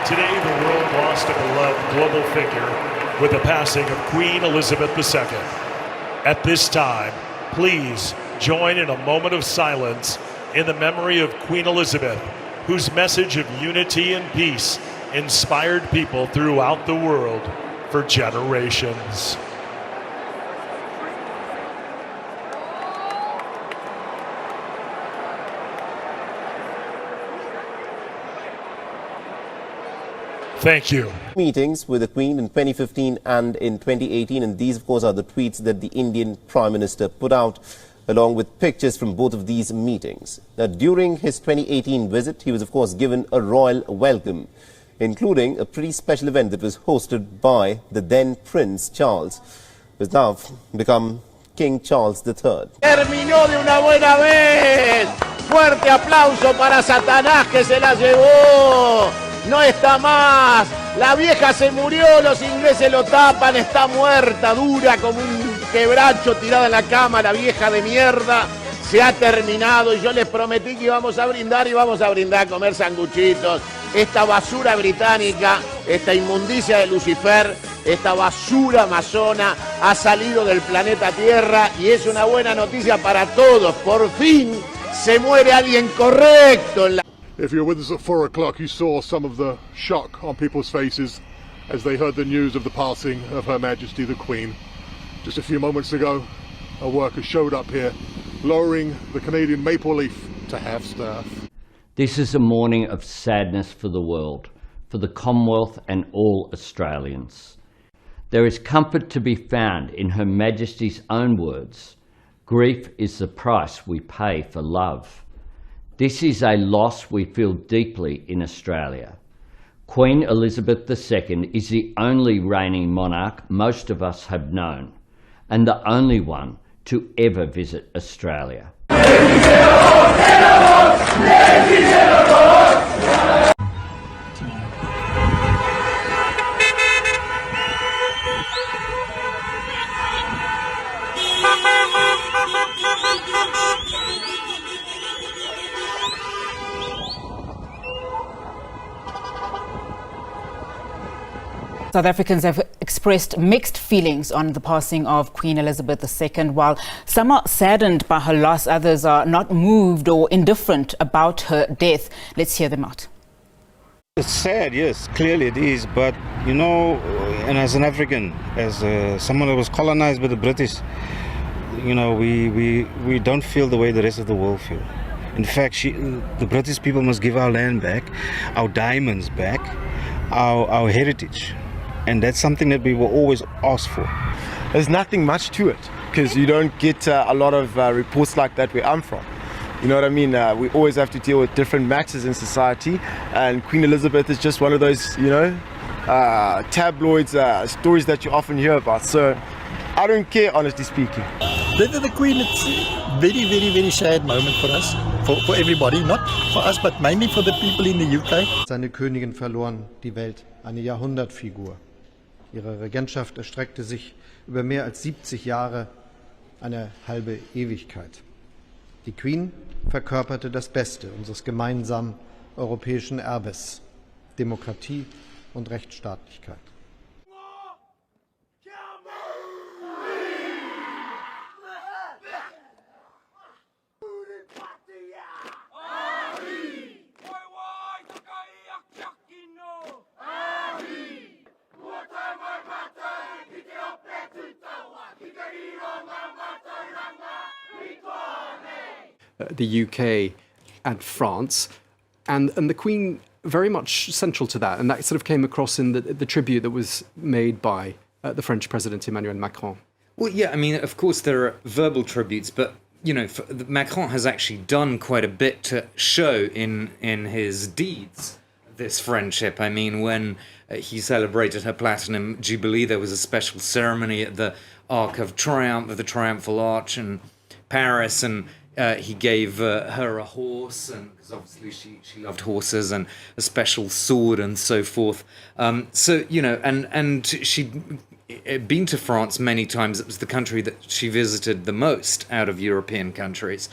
Today, the world lost a beloved global figure with the passing of Queen Elizabeth II. At this time, please join in a moment of silence in the memory of Queen Elizabeth, whose message of unity and peace inspired people throughout the world for generations. Thank you. Meetings with the Queen in 2015 and in 2018, and these, of course, are the tweets that the Indian Prime Minister put out, along with pictures from both of these meetings. Now, during his 2018 visit, he was, of course, given a royal welcome, including a pretty special event that was hosted by the then Prince Charles, who has now become King Charles III. Terminó de una buena vez. Fuerte aplauso para Satanás que se la llevó. No está más, la vieja se murió, los ingleses lo tapan, está muerta, dura como un quebracho tirada en la cama, la vieja de mierda. Se ha terminado y yo les prometí que íbamos a brindar y vamos a brindar, a comer sanguchitos. Esta basura británica, esta inmundicia de Lucifer, esta basura amazona ha salido del planeta Tierra y es una buena noticia para todos. Por fin se muere alguien correcto en la... If you were with us at 4 o'clock, you saw some of the shock on people's faces as they heard the news of the passing of Her Majesty the Queen. Just a few moments ago, a worker showed up here, lowering the Canadian maple leaf to half-staff. This is a morning of sadness for the world, for the Commonwealth and all Australians. There is comfort to be found in Her Majesty's own words. Grief is the price we pay for love. This is a loss we feel deeply in Australia. Queen Elizabeth II is the only reigning monarch most of us have known, and the only one to ever visit Australia. South Africans have expressed mixed feelings on the passing of Queen Elizabeth II. While some are saddened by her loss, others are not moved or indifferent about her death. Let's hear them out. It's sad, yes, clearly it is, but you know, and as an African, as someone that was colonized by the British, you know, we don't feel the way the rest of the world feel. In fact, the British people must give our land back, our diamonds back, our heritage. And that's something that we will always ask for. There's nothing much to it, because you don't get a lot of reports like that where I'm from. You know what I mean? We always have to deal with different matters in society, and Queen Elizabeth is just one of those, you know, tabloids, stories that you often hear about. So I don't care, honestly speaking. The Queen, it's a very, very, very sad moment for us, for everybody, not for us, but mainly for the people in the UK. Seine Königin verloren die Welt, eine Jahrhundertfigur. Ihre Regentschaft erstreckte sich über mehr als 70 Jahre, eine halbe Ewigkeit. Die Queen verkörperte das Beste unseres gemeinsamen europäischen Erbes, Demokratie und Rechtsstaatlichkeit. The UK and France, and the Queen very much central to that, and that sort of came across in the tribute that was made by the French President Emmanuel Macron. Well, yeah, I mean, of course there are verbal tributes, but you know, Macron has actually done quite a bit to show in his deeds this friendship. I mean, when he celebrated her Platinum Jubilee, there was a special ceremony at the Arc of Triumph, of the Triumphal Arch in Paris, and he gave her a horse, and because obviously she loved horses, and a special sword and so forth. So, you know, and she'd been to France many times. It was the country that she visited the most out of European countries.